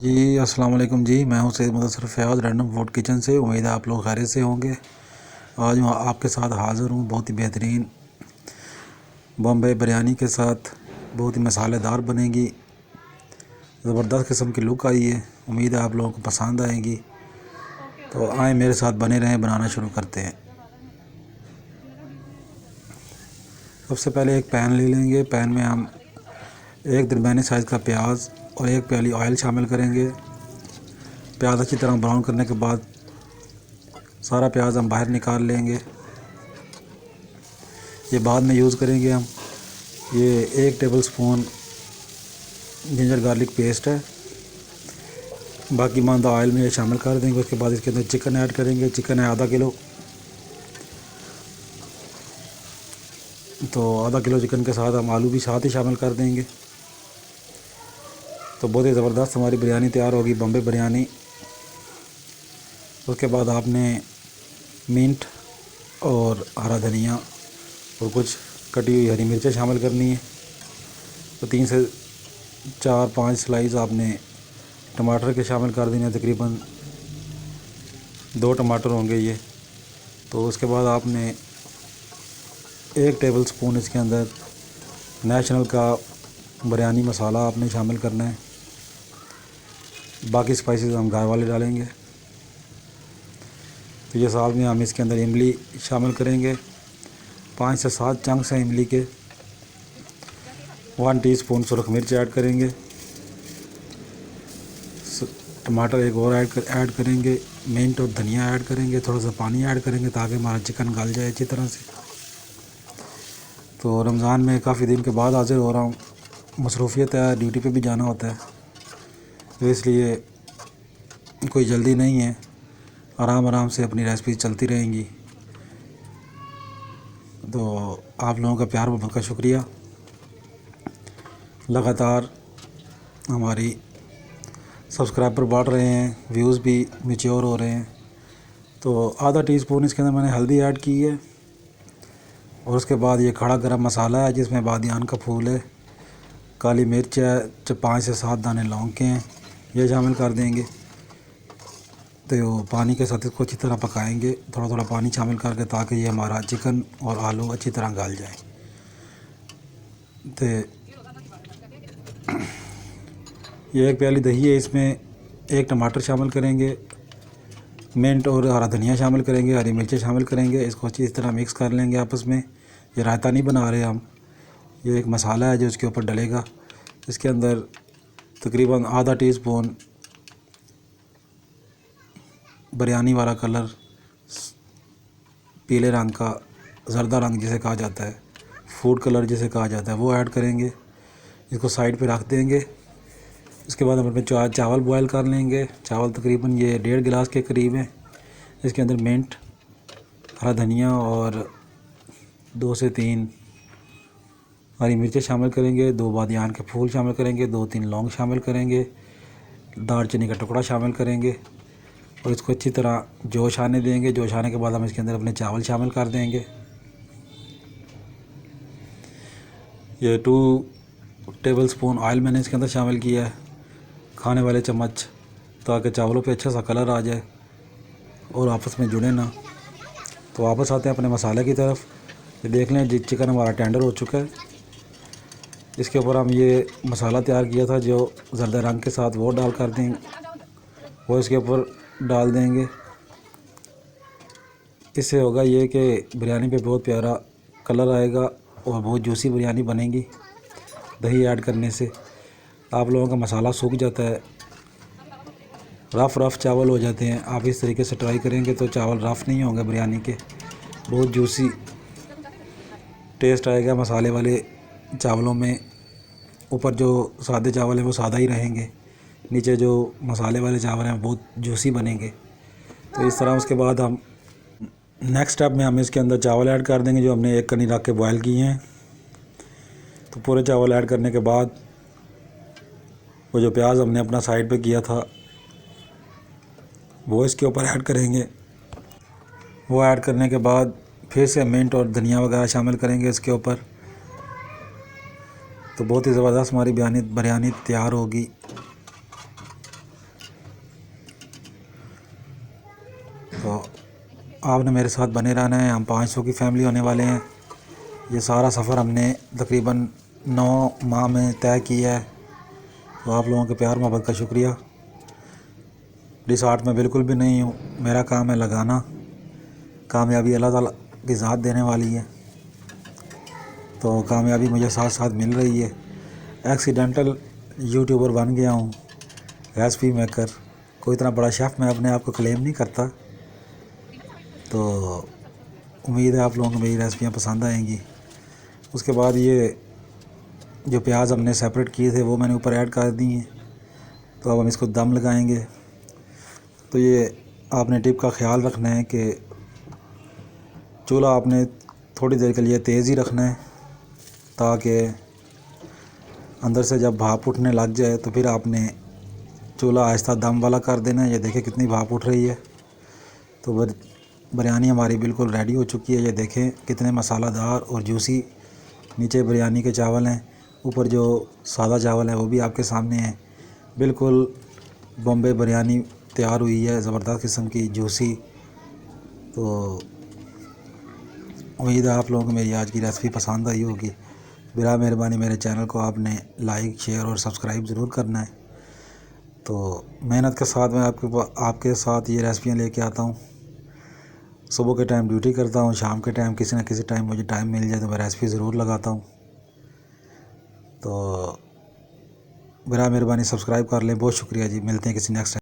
जी अस्सलाम वालेकुम जी। मैं हूं Syed Mudassir Fayaz random food kitchen से। उम्मीद है आप लोग खैरियत से होंगे। आज मैं आपके साथ हाज़िर हूं बहुत ही बेहतरीन बॉम्बे बिरयानी के साथ। बहुत ही मसालेदार बनेगी, ज़बरदस्त किस्म की लुक आई है। उम्मीद है आप लोगों को पसंद आएगी। तो आए मेरे साथ बने रहें, बनाना शुरू करते हैं। सबसे पहले एक पैन ले लेंगे। पैन में हम एक दरमियानी साइज़ का प्याज और एक प्याली ऑयल शामिल करेंगे। प्याज अच्छी तरह ब्राउन करने के बाद सारा प्याज हम बाहर निकाल लेंगे। ये बाद में यूज़ करेंगे हम। ये 1 table spoon ginger garlic paste है। बाकी मांदा ऑयल में ये शामिल कर देंगे। उसके बाद इसके अंदर चिकन ऐड करेंगे। चिकन है आधा किलो। तो आधा किलो चिकन के साथ हम आलू भी साथ ही शामिल कर देंगे। तो बहुत ही ज़बरदस्त हमारी बिरयानी तैयार होगी, बॉम्बे बिरयानी। उसके बाद आपने मिंट और हरा धनिया और कुछ कटी हुई हरी मिर्चें शामिल करनी है। तो 3 से 4-5 स्लाइस आपने टमाटर के शामिल कर देने हैं। तकरीबन 2 टमाटर होंगे ये। तो उसके बाद आपने 1 टेबल स्पून इसके अंदर नेशनल का बिरयानी मसाला आपने शामिल करना है। बाकी स्पाइसेस हम घर वाले डालेंगे। तो ये साथ में हम इसके अंदर इमली शामिल करेंगे। 5 से 7 चंक्स हैं इमली के। 1 टीस्पून सुरख मिर्च ऐड करेंगे। टमाटर एक और ऐड करेंगे। मिंट और धनिया ऐड करेंगे। थोड़ा सा पानी ऐड करेंगे ताकि हमारा चिकन गल जाए अच्छी तरह से। तो रमज़ान में काफ़ी दिन के बाद हाज़िर हो रहा हूँ। मसरूफ़ियत है, ड्यूटी पे भी जाना होता है, तो इसलिए कोई जल्दी नहीं है। आराम आराम से अपनी रेसिपी चलती रहेंगी। तो आप लोगों का प्यार बहुत का शुक्रिया। लगातार हमारी सब्सक्राइबर बढ़ रहे हैं, व्यूज़ भी मैच्योर हो रहे हैं। तो आधा टीस्पून इसके अंदर मैंने हल्दी ऐड की है। और उसके बाद ये खड़ा गरम मसाला है जिसमें बादियान का फूल है, काली मिर्च है, 5 से 7 दाने लौंग के हैं, ये शामिल कर देंगे। तो पानी के साथ इसको अच्छी तरह पकाएंगे, थोड़ा थोड़ा पानी शामिल करके, ताकि ये हमारा चिकन और आलू अच्छी तरह गल जाए। तो ये 1 प्याली दही है, इसमें 1 टमाटर शामिल करेंगे। मिंट और हरा धनिया शामिल करेंगे, हरी मिर्चें शामिल करेंगे। इसको अच्छी तरह मिक्स कर लेंगे आपस में। ये रायता नहीं बना रहे हम, ये एक मसाला है जो इसके ऊपर डलेगा। इसके अंदर तकरीबन आधा टीस्पून बिरयानी वाला कलर, पीले रंग का, ज़र्दा रंग जिसे कहा जाता है, फूड कलर जिसे कहा जाता है, वो ऐड करेंगे। इसको साइड पे रख देंगे। इसके बाद हम अपने चावल बॉयल कर लेंगे। चावल तकरीबन ये 1.5 गिलास के करीब है। इसके अंदर मिंट, हरा धनिया और 2 से 3 हरी मिर्चें शामिल करेंगे। 2 बादियान के फूल शामिल करेंगे। 2-3 लौंग शामिल करेंगे। दालचीनी का टुकड़ा शामिल करेंगे और इसको अच्छी तरह जोश आने देंगे। जोश आने के बाद हम इसके अंदर अपने चावल शामिल कर देंगे। ये 2 टेबल स्पून ऑयल मैंने इसके अंदर शामिल किया है, खाने वाले चम्मच, ताकि चावलों पे अच्छा सा कलर आ जाए और आपस में जुड़े ना। तो वापस आते हैं अपने मसाले की तरफ। ये देख लें जी, चिकन हमारा टेंडर हो चुका है। इसके ऊपर हम ये मसाला तैयार किया था जो ज़र्दा रंग के साथ, वो डाल कर देंगे, वो इसके ऊपर डाल देंगे। इससे होगा ये कि बिरयानी पे बहुत प्यारा कलर आएगा और बहुत जूसी बिरयानी बनेगी। दही ऐड करने से आप लोगों का मसाला सूख जाता है, रफ़ चावल हो जाते हैं। आप इस तरीके से ट्राई करेंगे तो चावल रफ़ नहीं होंगे बिरयानी के, बहुत जूसी टेस्ट आएगा मसाले वाले चावलों में। ऊपर जो सादे चावल हैं वो सादा ही रहेंगे, नीचे जो मसाले वाले चावल हैं बहुत जूसी बनेंगे। तो इस तरह उसके बाद हम नेक्स्ट स्टेप में हम इसके अंदर चावल ऐड कर देंगे जो हमने 1 कनी रख के बॉयल किए हैं। तो पूरे चावल ऐड करने के बाद वो जो प्याज हमने अपना साइड पे किया था वो इसके ऊपर ऐड करेंगे। वो ऐड करने के बाद फिर से मिंट और धनिया वगैरह शामिल करेंगे इसके ऊपर। तो बहुत ही ज़बरदस्त हमारी बिरयानी तैयार होगी। आपने मेरे साथ बने रहना है। हम 500 की फैमिली होने वाले हैं। ये सारा सफ़र हमने तकरीबन 9 माह में तय किया है। तो आप लोगों के प्यार मोहब्बत का शुक्रिया। इस आर्ट में बिल्कुल भी नहीं हूँ, मेरा काम है लगाना। कामयाबी अल्लाह ताला की ज़ात देने वाली है, तो कामयाबी मुझे साथ साथ मिल रही है। एक्सीडेंटल यूट्यूबर बन गया हूँ, रेसिपी मेकर। कोई इतना बड़ा शेफ़ मैं अपने आप को क्लेम नहीं करता। तो उम्मीद है आप लोगों को मेरी रेसिपियाँ पसंद आएंगी। उसके बाद ये जो प्याज हमने सेपरेट किए थे वो मैंने ऊपर ऐड कर दी हैं। तो अब हम इसको दम लगाएंगे। तो ये आपने टिप का ख्याल रखना है कि चूल्हा आपने थोड़ी देर के लिए तेज़ ही रखना है, ताकि अंदर से जब भाप उठने लग जाए तो फिर आपने चूल्हा आहिस्ता दम वाला कर देना है। ये देखें कितनी भाप उठ रही है। तो बिरयानी हमारी बिल्कुल रेडी हो चुकी है। ये देखें कितने मसालादार और जूसी नीचे बिरयानी के चावल हैं, ऊपर जो सादा चावल है वो भी आपके सामने है। बिल्कुल बॉम्बे बिरयानी तैयार हुई है, ज़बरदस्त किस्म की जूसी। तो उम्मीद है आप लोगों को मेरी आज की रेसिपी पसंद आई होगी। बिला मेहरबानी मेरे चैनल को आपने लाइक, शेयर और सब्सक्राइब ज़रूर करना है। तो मेहनत के साथ मैं आपके साथ ये रेसिपियाँ लेके आता हूँ। सुबह के टाइम ड्यूटी करता हूँ, शाम के टाइम किसी न किसी टाइम मुझे टाइम मिल जाए तो मैं रेसिपी ज़रूर लगाता हूँ। तो बिला मेहरबानी सब्सक्राइब कर लें। बहुत शुक्रिया जी। मिलते हैं किसी नेक्स्ट